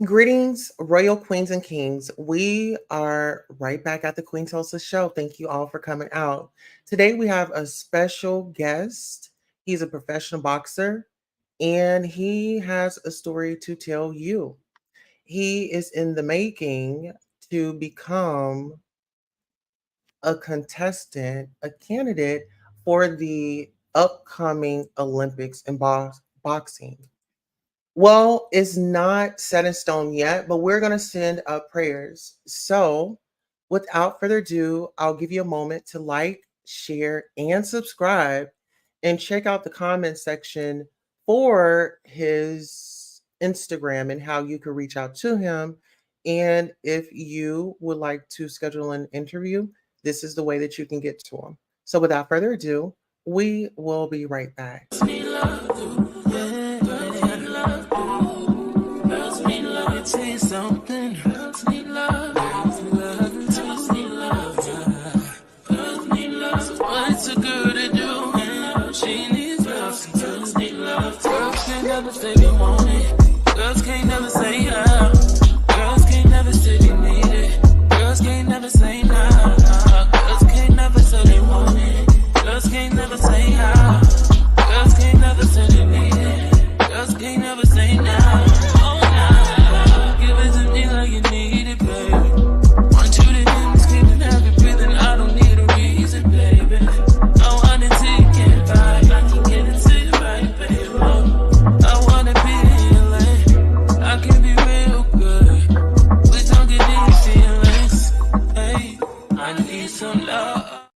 Greetings, royal queens and kings. We are right back at the Queen Tulsa show. Thank you all for coming out. Today we have a special guest. He's a professional boxer and he has a story to tell you. He is in the making to become a contestant, a candidate for the upcoming Olympics in boxing. Well, it's not set in stone yet, but we're going to send up prayers. So, without further ado, I'll give you a moment to like, share, and subscribe, and check out the comment section for his Instagram and how you can reach out to him. And if you would like to schedule an interview, this is the way that you can get to him. So, without further ado, we will be right back. Never say they want it. Girls can't never say how. Girls can't never say they need it. Girls can't never say nah. Girls can't never say they want it. Girls can't never say how. Girls can't never say they need it. Girls can't never say nah. Oh nah. Give it to me like you need it, baby. Want you to hear me screaming, have you breathing. I don't need a reason, baby. I want it till you can't buy. I can get it to you right, baby. I wanna be healing. I can be real good. Please don't get these feelings. Hey, I need some love.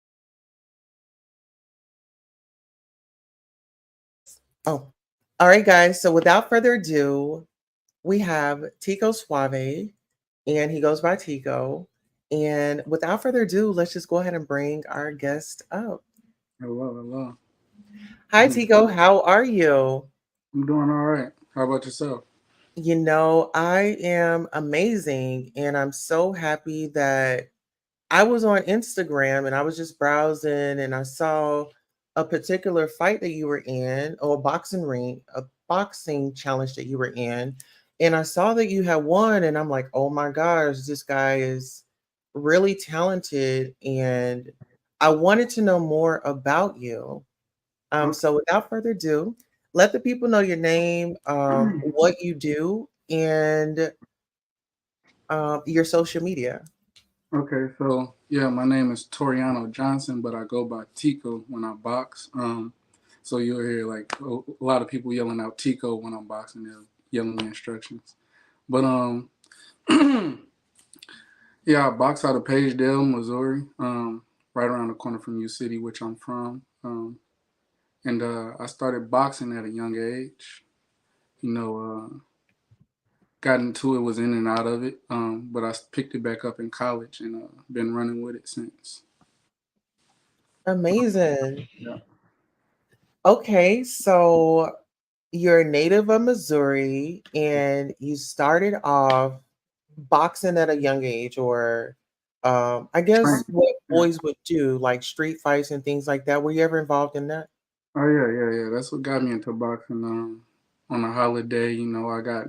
Oh, all right, guys. So without further ado, we have Teko Suave, and he goes by Teko. And without further ado, let's just go ahead and bring our guest up. Hello, hello. Hi, Teko. How are you? I'm doing all right. How about yourself? I am amazing, and I'm so happy that I was on Instagram and I was just browsing and I saw a particular fight that you were in, or a boxing challenge that you were in. And I saw that you had won, and I'm like, oh my gosh, this guy is really talented. And I wanted to know more about you. So without further ado, let the people know your name, what you do, and your social media. Okay, so yeah, my name is Toriano Johnson, but I go by Tico when I box. So you'll hear like a lot of people yelling out Tico when I'm boxing. They're yelling me instructions. But yeah, I box out of Pagedale, Missouri, right around the corner from U City, which I'm from. And I started boxing at a young age. You know, got into it, was in and out of it, but I picked it back up in college and been running with it since. Amazing. Yeah. Okay, so you're a native of Missouri and you started off boxing at a young age, or I guess Train. what Yeah. boys would do, like street fights and things like that. Were you ever involved in that? Oh yeah, yeah, yeah. That's what got me into boxing. On a holiday, I got.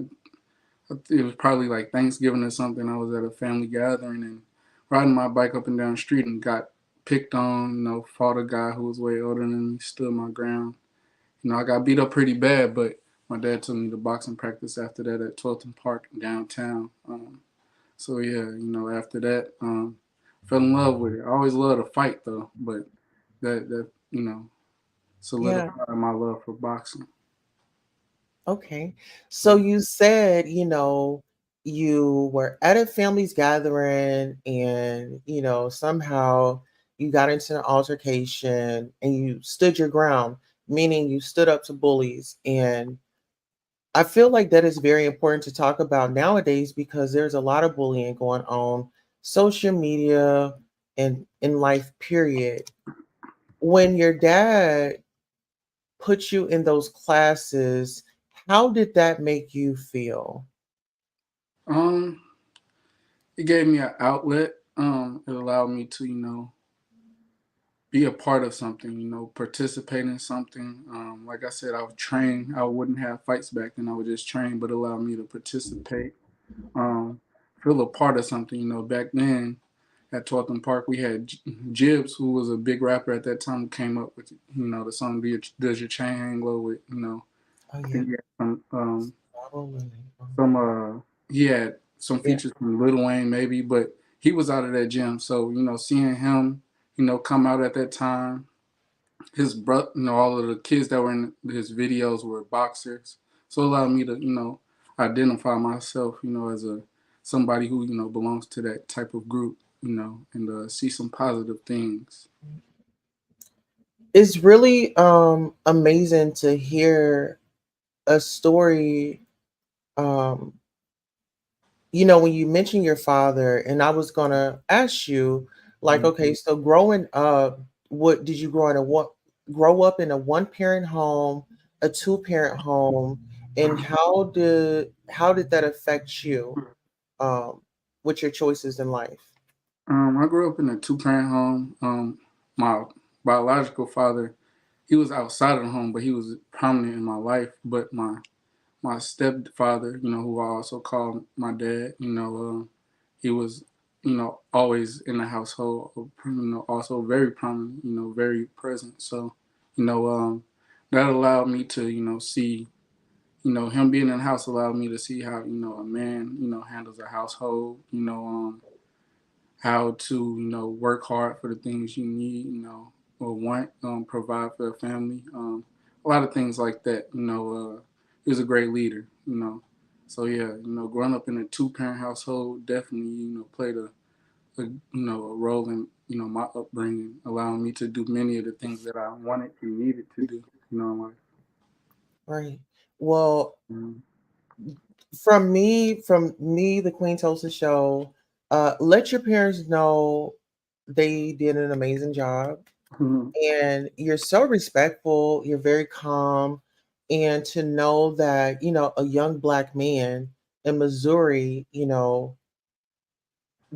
It was probably like Thanksgiving or something. I was at a family gathering and riding my bike up and down the street and got picked on. Fought a guy who was way older than me. Stood my ground. I got beat up pretty bad, but my dad took me to boxing practice after that at Twelton Park downtown. So yeah, after that, fell in love with it. I always loved to fight though, but that Yeah. solidified my love for boxing. Okay. So you said, you were at a family's gathering and, somehow you got into an altercation and you stood your ground, meaning you stood up to bullies. And I feel like that is very important to talk about nowadays because there's a lot of bullying going on social media and in life, period. When your dad put you in those classes, how did that make you feel? Um, it gave me an outlet. It allowed me to, be a part of something, participate in something. Like I said, I would train. I wouldn't have fights back then. I would just train, but it allowed me to participate. um, feel a part of something. You know, back then at Tottenham Park, we had Jibs, who was a big rapper at that time, who came up with the song "Does Your Chain Hang Low" with Oh I yeah, think he had probably. some he had some Yeah. features from Lil Wayne maybe, but he was out of that gym. So seeing him come out at that time, his brother, all of the kids that were in his videos were boxers. So it allowed me to identify myself as a somebody who belongs to that type of group, and see some positive things. It's really amazing to hear a story. Um, when you mentioned your father, and I was gonna ask you, like, Mhm. okay, so growing up, what did you grow up in a one parent home, a two parent home, and how did that affect you um with your choices in life? I grew up in a two-parent home. My biological father, he was outside of the home, but he was prominent in my life. But my stepfather, who I also call my dad, he was, always in the household, also very prominent, very present. So, you know, um, that allowed me to, see, him being in the house allowed me to see how, a man, handles a household, how to, work hard for the things you need, or want, provide for a family. A lot of things like that, he was a great leader, So yeah, growing up in a two-parent household definitely, played a role in, my upbringing, allowing me to do many of the things that I wanted and needed to do, in life. Right. Well, Mhm. from me, the Queen Tulsa Show, let your parents know they did an amazing job, Mhm. and you're so respectful, you're very calm, and to know that, a young black man in Missouri,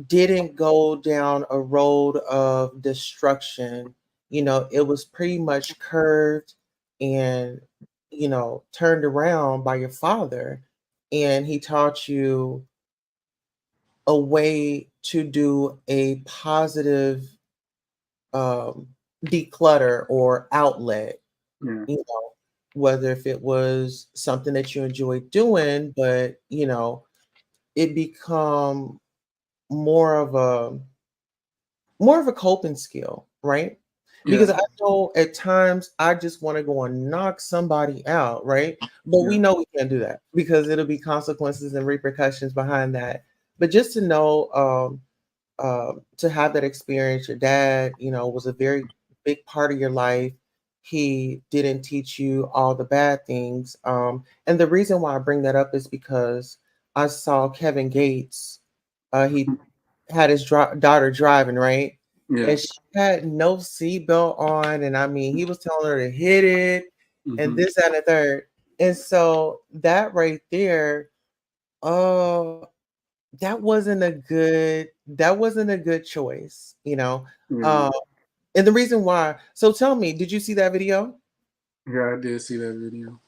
didn't go down a road of destruction. It was pretty much curved and, turned around by your father. And he taught you a way to do a positive um, declutter or outlet, Yeah, you know, whether if it was something that you enjoyed doing, but, it become more of a more of a coping skill, right? yeah, Because I know at times I just want to go and knock somebody out, right? But we yeah, know we can't do that because it'll be consequences and repercussions behind that. But just to know, to have that experience, your dad, was a very big part of your life. He didn't teach you all the bad things. And the reason why I bring that up is because I saw Kevin Gates. He had his daughter driving, right? yeah. And she had no seatbelt on. And I mean, he was telling her to hit it and Hmm. this, that, and the third. And so that right there, oh, that wasn't a good choice. Yeah, Um, and the reason why, so tell me, did you see that video? yeah. I did see that video.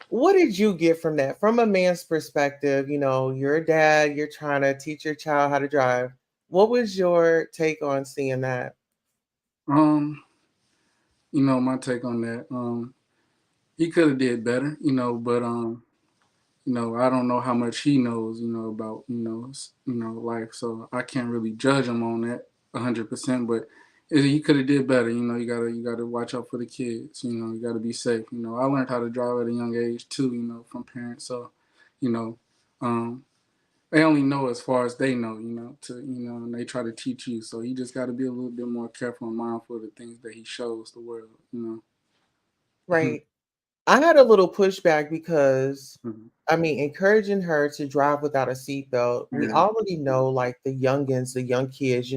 What did you get from that? From a man's perspective, you're a dad, you're trying to teach your child how to drive. What was your take on seeing that? Um, my take on that. He could have did better, but I don't know how much he knows, about life, so I can't really judge him on that 100%. But he could have did better. You gotta watch out for the kids. You gotta be safe. I learned how to drive at a young age too. From parents, so you know, um, they only know as far as they know. And they try to teach you. So you just got to be a little bit more careful and mindful of the things that he shows the world. Right. I had a little pushback because, Mhm. I mean, encouraging her to drive without a seatbelt, we Yeah. already know, like the youngins, the young kids,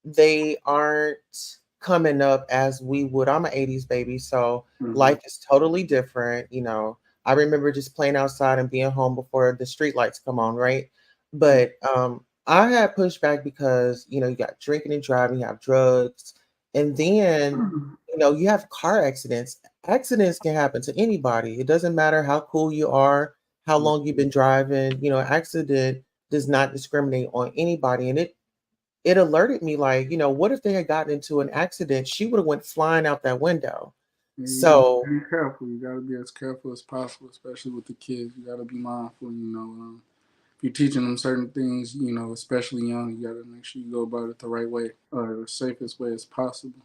they aren't coming up as we would. I'm an 80s baby, so Hmm. life is totally different. I remember just playing outside and being home before the street lights come on, right? But I had pushback because, you got drinking and driving, you have drugs, and then, you have car accidents. Accidents can happen to anybody. It doesn't matter how cool you are. how long you've been driving. Accident does not discriminate on anybody, and it alerted me, like, what if they had gotten into an accident? She would have went flying out that window. Yeah, you gotta So be careful. You gotta be as careful as possible, especially with the kids. You gotta be mindful. If you're teaching them certain things, especially young, you gotta make sure you go about it the right way, or the safest way as possible.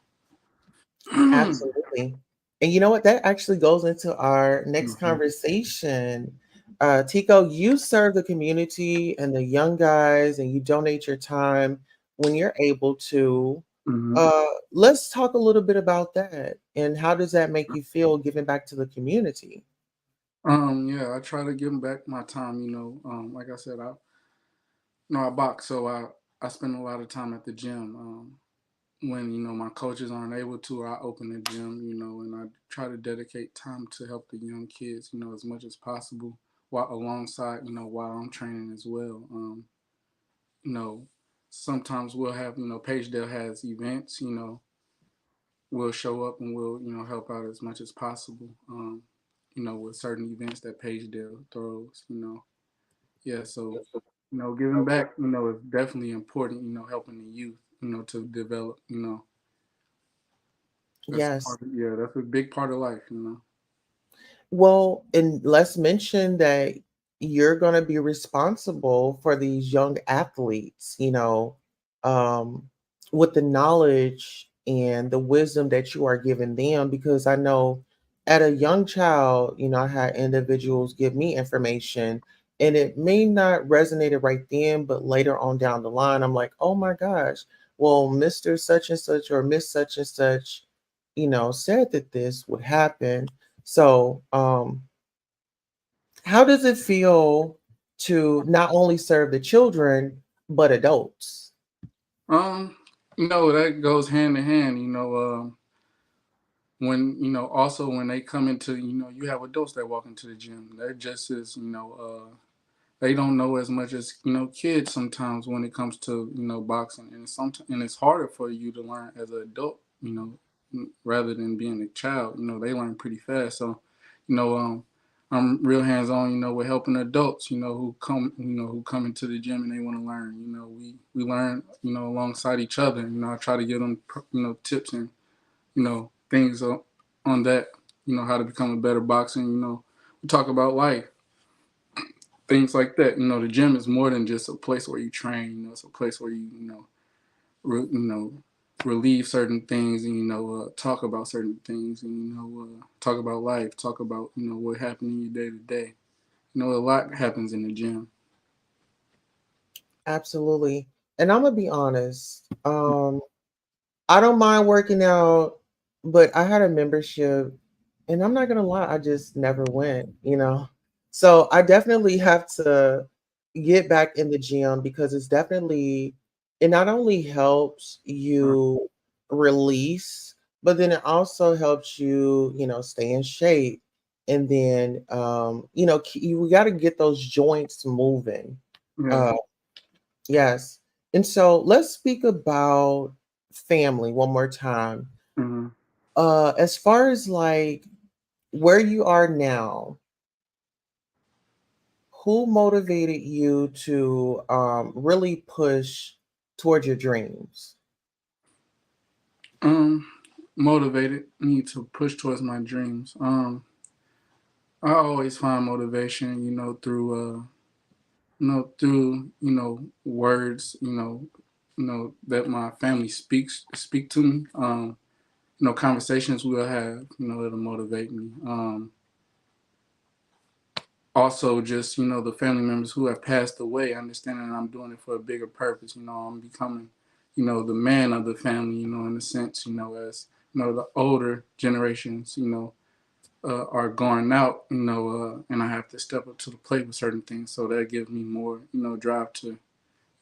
absolutely. And you know what? That actually goes into our next Hmm. conversation. Tico, you serve the community and the young guys, and you donate your time when you're able to. Hmm. Uh, let's talk a little bit about that. And how does that make you feel giving back to the community? Yeah, I try to give them back my time. Like I said, I box, so I spend a lot of time at the gym. When my coaches aren't able to, I open the gym. And I try to dedicate time to help the young kids. As much as possible, while alongside while I'm training as well. You know, Sometimes we'll have Pagedale has events. We'll show up and we'll help out as much as possible. With certain events that Pagedale throws. Yeah, so giving back, is definitely important. Helping the youth, to develop. That's Yes. part of, yeah, that's a big part of life. Well, and let's mention that you're going to be responsible for these young athletes, um, with the knowledge and the wisdom that you are giving them. Because I know at a young child, I had individuals give me information and it may not resonate right then, but later on down the line, I'm like, oh my gosh, well, Mr. Such and such or Miss Such and such, said that this would happen. So, how does it feel to not only serve the children but adults? Um, that goes hand in hand. When also when they come into, you have adults that walk into the gym. They're just as they don't know as much as kids sometimes when it comes to boxing, and it's harder for you to learn as an adult, rather than being a child. They learn pretty fast. So, you know, um, I'm real hands on, with helping adults, who come into the gym and they want to learn. We learn, alongside each other. I try to give them, tips and things on that. How to become a better boxer. We talk about life, things like that. The gym is more than just a place where you train. It's a place where re- you know, relieve certain things, and talk about certain things, and talk about life, talk about what happened in your day to day. A lot happens in the gym. Absolutely. And I'm gonna be honest. I don't mind working out, but I had a membership, and I'm not gonna lie, I just never went. So I definitely have to get back in the gym because it not only helps you release, but then it also helps you, stay in shape. And then, we got to get those joints moving. Yeah. Uh, yes. And so let's speak about family one more time. Hmm. As far as like where you are now, who motivated you to really push towards your dreams? Um, Motivated me to push towards my dreams. I always find motivation, through words, that my family speak to me. Conversations we'll have, it'll motivate me. Also, just the family members who have passed away, understanding that I'm doing it for a bigger purpose. I'm becoming, the man of the family. In a sense, as the older generations, are going out, and I have to step up to the plate with certain things. So that gives me more, drive to,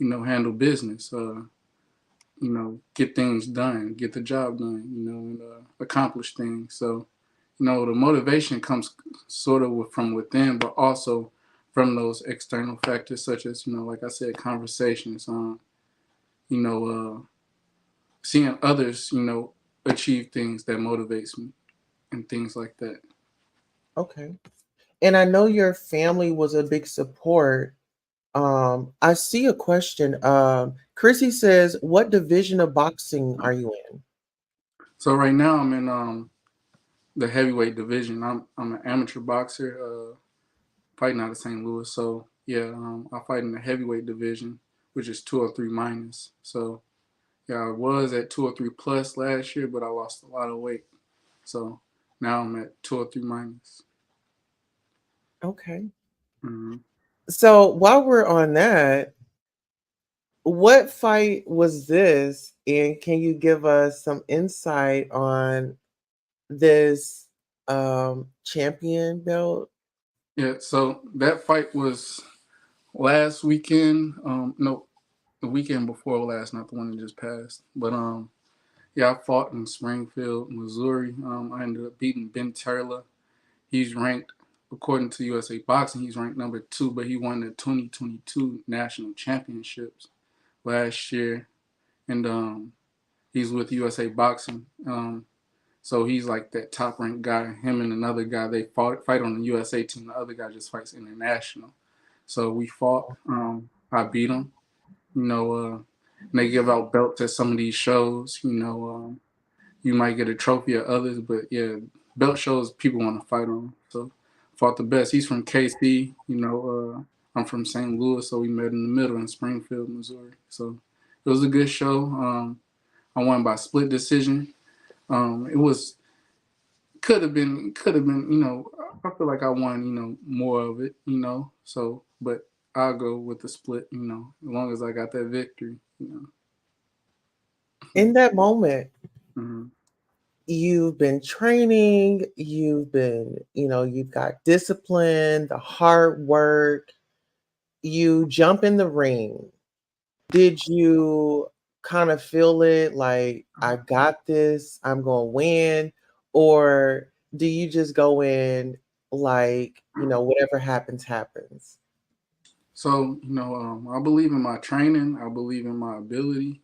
handle business. Get things done, get the job done, and accomplish things. So, the motivation comes sort of from within, but also from those external factors, such as, like I said, conversations, you know, seeing others, achieve things that motivates me and things like that. Okay. And I know your family was a big support. I see a question. Chrissy says, "What division of boxing are you in?" So right now I'm in the heavyweight division. I'm an amateur boxer, fighting out of St. Louis. So yeah, I fight in the heavyweight division, which is 203 minus. So yeah, I was at 203 plus last year, but I lost a lot of weight. So now I'm at 203 minus. Okay. Mm-hmm. So while we're on that, what fight was this? And can you give us some insight on this champion belt? Yeah, so that fight was last weekend. No, the weekend before last, not the one that just passed. But yeah, I fought in Springfield, Missouri. I ended up beating Ben Turla. He's ranked, according to USA Boxing, he's ranked number 2, but he won the 2022 national championships last year, and he's with USA Boxing. So he's like that top ranked guy. Him and another guy, they fight on the USA team. The other guy just fights international. So we fought. I beat him. You know, and they give out belts at some of these shows. You know, you might get a trophy at others, but yeah, belt shows people want to fight on. So fought the best. He's from KC. You know, I'm from St. Louis, so we met in the middle in Springfield, Missouri. So it was a good show. I won by split decision. It was could have been. You know, I feel like I won. You know, more of it. You know, so but I'll go with the split. You know, as long as I got that victory. You In that moment, know. Mm-hmm. you've been training, you've got discipline, the hard work, you jump in the ring. Did you kind of feel it like, I got this, I'm going to win? Or do you just go in like, whatever happens, happens? So, you know, I believe in my training. I believe in my ability.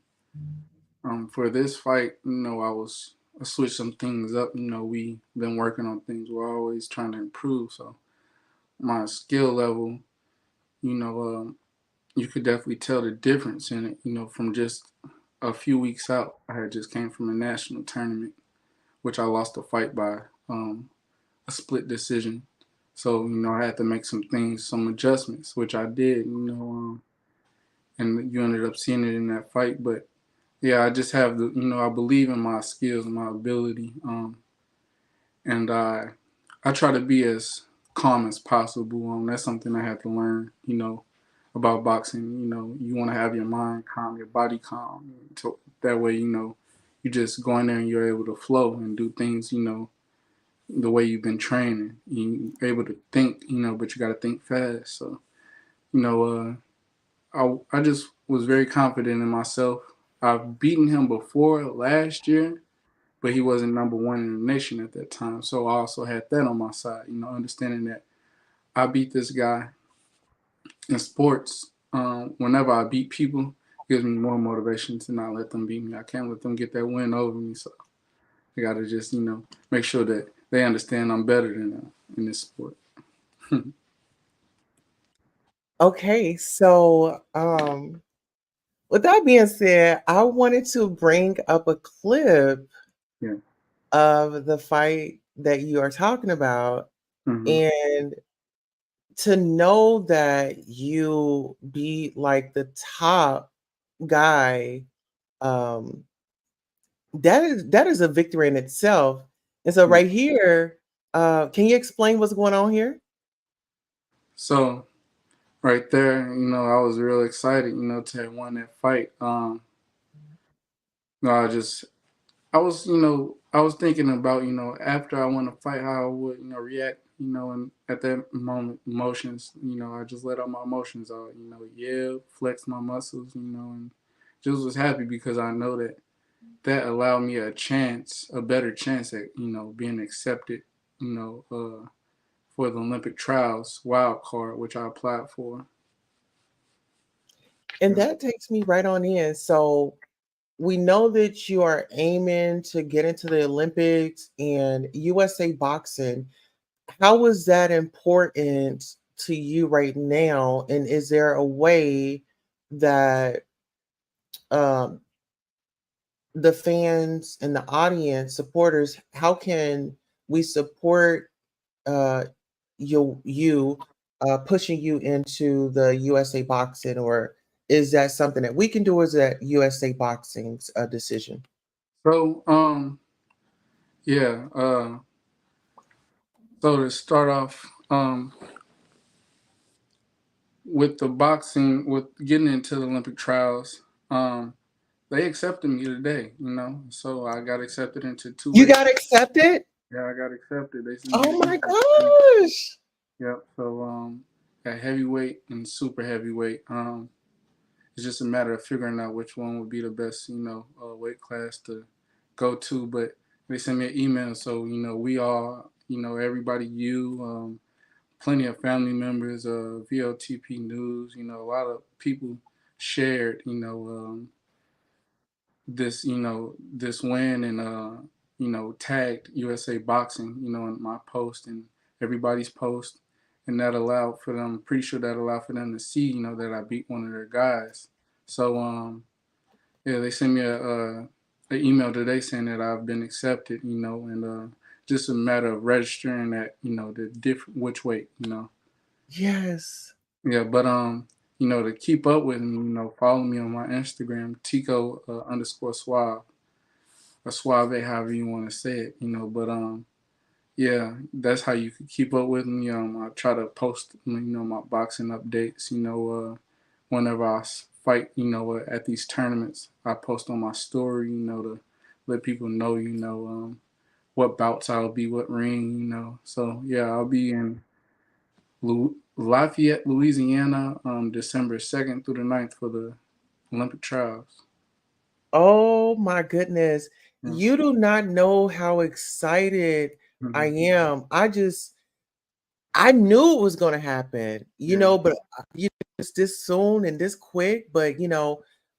For this fight, you know, I switched some things up. You know, we been working on things. We're always trying to improve. So my skill level, you know, you could definitely tell the difference in it. You know, from just a few weeks out, I had just came from a national tournament, which I lost a fight by a split decision. So, you know, I had to make some adjustments, which I did. You know, and you ended up seeing it in that fight. But yeah, I just have I believe in my skills and my ability, and I try to be as calm as possible. That's something I had to learn, you know, about boxing. You know, you want to have your mind calm, your body calm, so that way, you know, you just go in there and you're able to flow and do things, you know, the way you've been training. You're able to think, you know, but you got to think fast. So, you know, I just was very confident in myself. I've beaten him before last year, but he wasn't number one in the nation at that time. So I also had that on my side, you know, understanding that I beat this guy in sports. Whenever I beat people, it gives me more motivation to not let them beat me. I can't let them get that win over me. So I got to just, you know, make sure that they understand I'm better than them in this sport. Okay, so with that being said, I wanted to bring up a clip Yeah. of the fight that you are talking about. Mm-hmm. And to know that you be like the top guy, um, that is a victory in itself. And so Yeah. right here, can you explain what's going on here? So right there, you know, I was real excited, you know, to have won that fight. No, I was, you know, I was thinking about, you know, after I won the fight, how I would, you know, react, you know, and at that moment, emotions, you know, I just let all my emotions out, you know, yeah, flex my muscles, you know, and just was happy because I know that that allowed me a chance, a better chance at, you know, being accepted, you know, for the Olympic trials wild card, which I applied for. And Yeah. that takes me right on in. So we know that you are aiming to get into the Olympics and USA boxing. how is that important to you right now? And is there a way that um, the fans and the audience supporters, how can we support uh, you pushing you into the USA boxing, or is that something that we can do? Or is that USA boxing's decision? So yeah. So to start off, with the boxing, with getting into the Olympic trials, they accepted me today. So I got accepted into two You weight. got accepted? Yeah, I got accepted. They sent me Oh an my email. gosh. Yep. So at heavyweight and super heavyweight, it's just a matter of figuring out which one would be the best, weight class to go to. But they sent me an email, so we all, everybody, plenty of family members, VOTP News, a lot of people shared, this win and tagged USA Boxing, in my post and everybody's post, and that allowed for them. Pretty sure that allowed for them to see, that I beat one of their guys. So yeah, they sent me a email today saying that I've been accepted, and just a matter of registering that, the different which weight, Yes. Yeah, but to keep up with me, follow me on my Instagram, Teko underscore suave, or suave, however you want to say it, But yeah, that's how you can keep up with me. I try to post, my boxing updates. Whenever I fight, at these tournaments, I post on my story, to let people know, what bouts I'll be, what ring, So yeah, I'll be in Lafayette, Louisiana, December 2nd through the 9th for the Olympic trials. Oh my goodness. Yeah. You do not know how excited I Hmm. am. I knew it was going to happen, Yeah. but it's this soon and this quick, but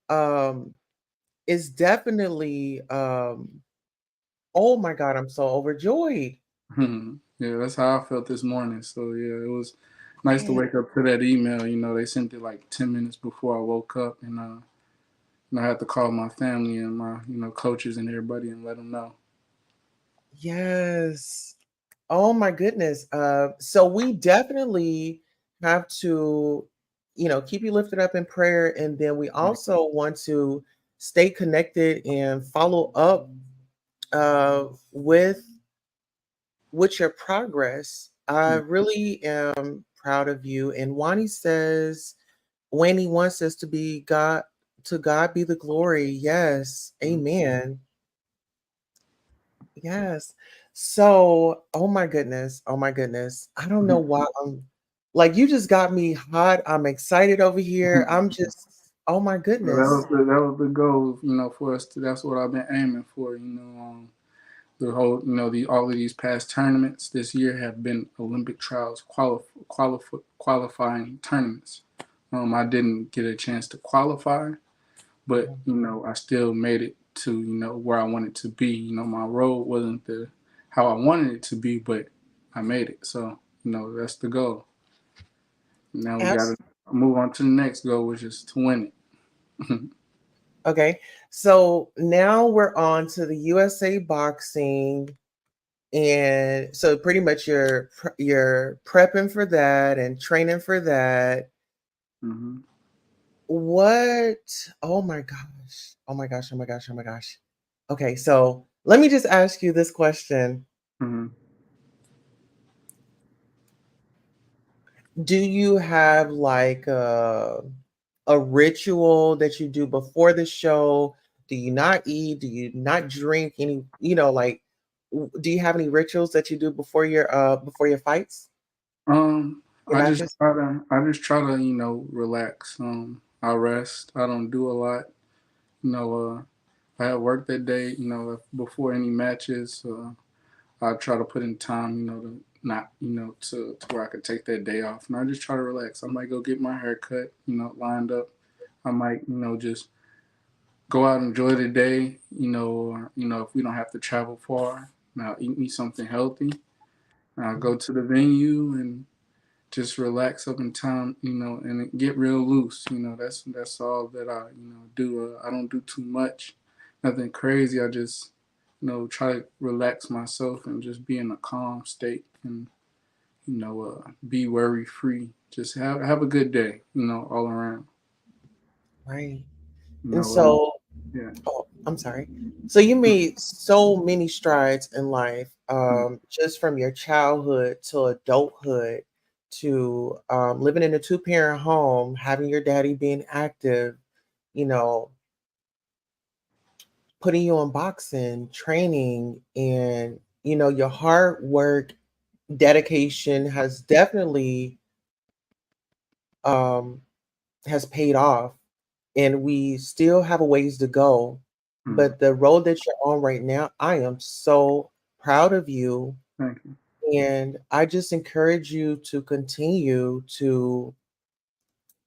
um it's definitely oh my God, I'm so overjoyed. Yeah, that's how I felt this morning. So yeah, it was nice to Yeah. wake up to that email. They sent it like 10 minutes before I woke up, and I had to call my family and my coaches and everybody and let them know. Yes. Oh my goodness. So we definitely have to, keep you lifted up in prayer. And then we also want to stay connected and follow up with your progress. I really am proud of you. And Wani wants us to God be the glory. Yes. Amen. Yes. So, oh my goodness. Oh my goodness. I don't know why I'm like, you just got me hot. I'm excited over here. I'm just, oh my So that goodness. was the goal, for us to. That's what I've been aiming for. The whole, the all of these past tournaments this year have been Olympic trials qualifying tournaments. I didn't get a chance to qualify, but I still made it to where I wanted to be. My road wasn't the how I wanted it to be, but I made it. So that's the goal. Now we got to Abs- move on to the next goal, which is to win it. okay. So now we're on to the USA boxing. And so pretty much you're prepping for that and training for that. Hmm. What? Oh my gosh. Oh my gosh. Oh my gosh. Oh my gosh. Okay, so let me just ask you this question. Hmm. Do you have like a ritual that you do before the show? Do you not eat? Do you not drink any, do you have any rituals that you do before your fights, your matches? I just try to relax. I rest. I don't do a lot. You know, I had work that day. Before any matches, I try to put in time. To not to where I could take that day off, and I just try to relax. I might go get my hair cut. Lined up. I might just go out and enjoy the day. Or if we don't have to travel far, now eat me something healthy I'll go to the venue and just relax up in town, and get real loose. That's all that I do. I don't do too much, nothing crazy. I just try to relax myself and just be in a calm state and be worry free. Just have a good day, all around. Right. You And know, uh, so, yeah. oh, I'm sorry. So you made so many strides in life, just from your childhood to adulthood to living in a two-parent home, having your daddy being active, you know, putting you on boxing, training, and your hard work, dedication has definitely um, has paid off, and we still have a ways to go. Mm, But the road that you're on right now, I am so proud of you. thank you. And I just encourage you to continue to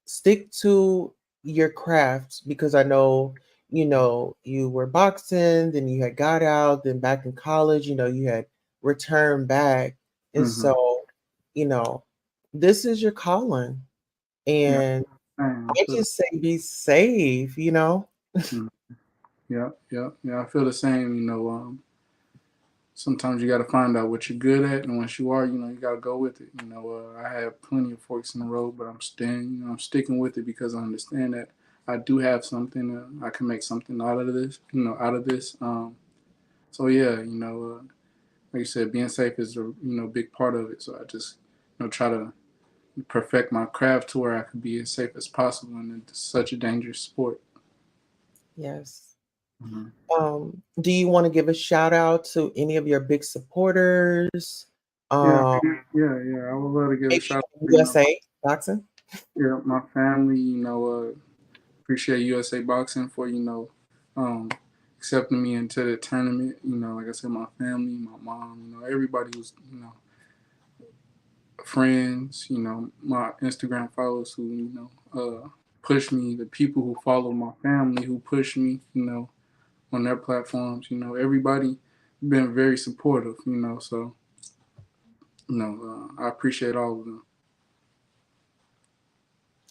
stick to your craft because I know, you were boxing, then you had got out, then back in college, you had returned back. And Mm-hmm. so, you know, this is your calling. Yeah. And I I feel. just say be safe. Mm, yeah. Yeah. Yeah. I feel the same. Sometimes you got to find out what you're good at, and once you are, you got to go with it. I have plenty of forks in the road, but I'm staying. I'm sticking with it because I understand that I do have something. I can make something out of this. Out of this. So yeah, like you said, being safe is a big part of it. So I just try to perfect my craft to where I could be as safe as possible in such a dangerous sport. Yes. Mm-hmm. Do you want to give a shout out to any of your big supporters? Yeah, Um, yeah. I would love to give a maybe shout out to USA boxing? yeah, my family. Appreciate USA Boxing for um, accepting me into the tournament. Like I said, my family, my mom, everybody was friends. My Instagram followers who push me, the people who follow my family who push me. On their platforms. Everybody been very supportive. So I appreciate all of them.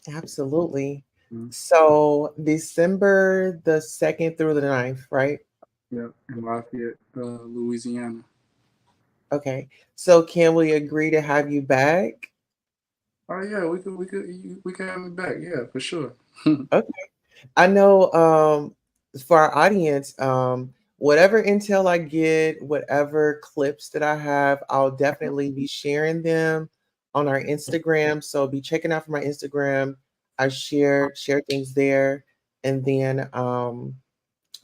Absolutely. Mhm. So December the 2nd through the 9th, right? Yep, in Lafayette, Louisiana. Okay. So can we agree to have you back? Oh yeah, we could have me back. Yeah, for sure. Okay. I know for our audience, whatever intel I get, whatever clips that I have, I'll definitely be sharing them on our Instagram. So be checking out for my Instagram. I share things there. And then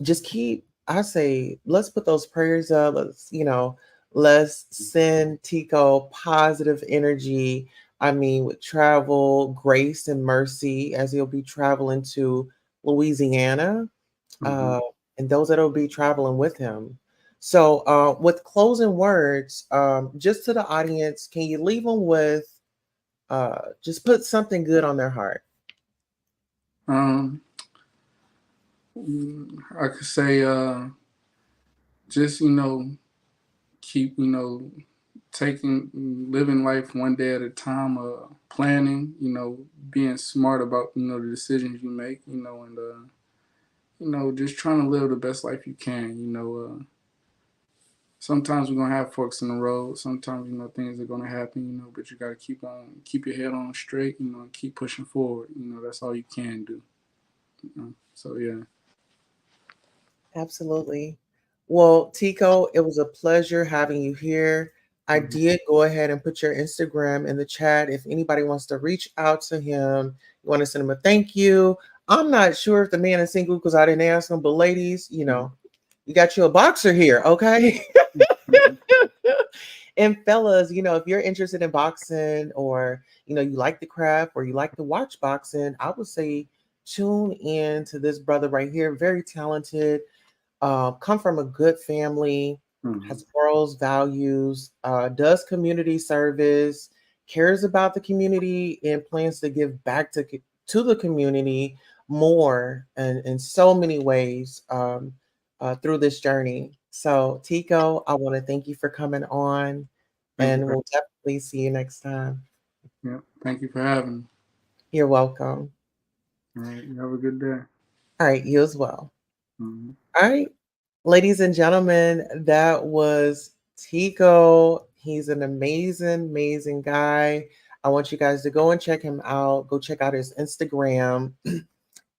just keep, I say, let's put those prayers up. Let's send Tico positive energy. I mean, with travel, grace, and mercy as he'll be traveling to Louisiana, Hmm. uh, and those that will be traveling with him. So, with closing words, just to the audience, can you leave them with just put something good on their heart? um, I could say just keep taking living life one day at a time. Planning. Being smart about the decisions you make. And just trying to live the best life you can. Sometimes we're gonna have forks in the road. Sometimes things are gonna happen. But you gotta keep your head on straight. And keep pushing forward. That's all you can do. So yeah. Absolutely. Well, Tico, it was a pleasure having you here. I Hmm. did go ahead and put your Instagram in the chat. If anybody wants to reach out to him, you want to send him a thank you. I'm not sure if the man is single because I didn't ask him, but ladies, you got you a boxer here, okay? And fellas, if you're interested in boxing or you like the craft or you like to watch boxing, I would say tune in to this brother right here. Very talented, come from a good family, Hmm. has morals, values, does community service, cares about the community, and plans to give back to the community more and in so many ways through this journey. So, Tico, I want to thank you for coming on. Thank you and for we'll definitely see you next time. yeah. Thank you for having me. You're welcome. All right. You have a good day. All right, you as well. Mhm. All right, ladies and gentlemen, that was Teko. He's an amazing, amazing guy. I want you guys to go and check him out. Go check out his Instagram,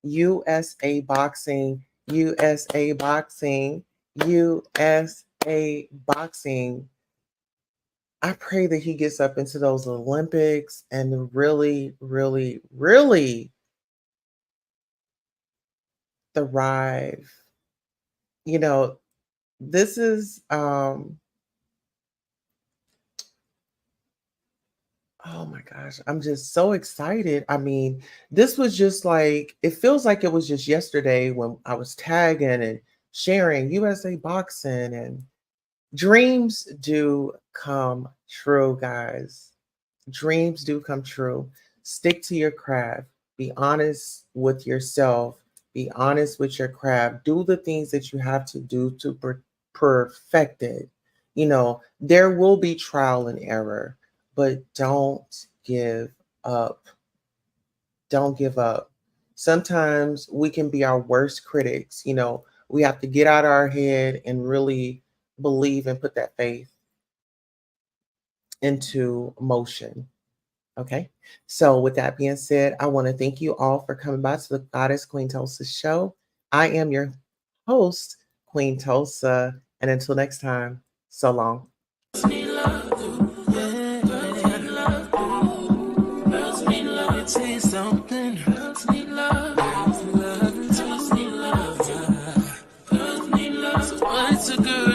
USA Boxing, USA Boxing, USA Boxing. I pray that he gets up into those Olympics and really, really, really thrive. You know, this is oh my gosh, I'm just so excited. I mean, this was just like it feels like it was just yesterday when I was tagging and sharing USA Boxing, and dreams do come true, guys. Dreams do come true. Stick to your craft. Be honest with yourself. Be honest with your craft. Do the things that you have to do to perfect it. You know, there will be trial and error, but don't give up. Don't give up. Sometimes we can be our worst critics. You know, we have to get out of our head and really believe and put that faith into motion. Okay. So, with that being said, I want to thank you all for coming by to the Goddess Queen Tulsa show. I am your host, Queen Tulsa. And until next time, so long. Girls need love, yeah. Girls need love, girls need love. It takes something. Girls need love, girls need love. Girls need love, girls need love. So what's a girl?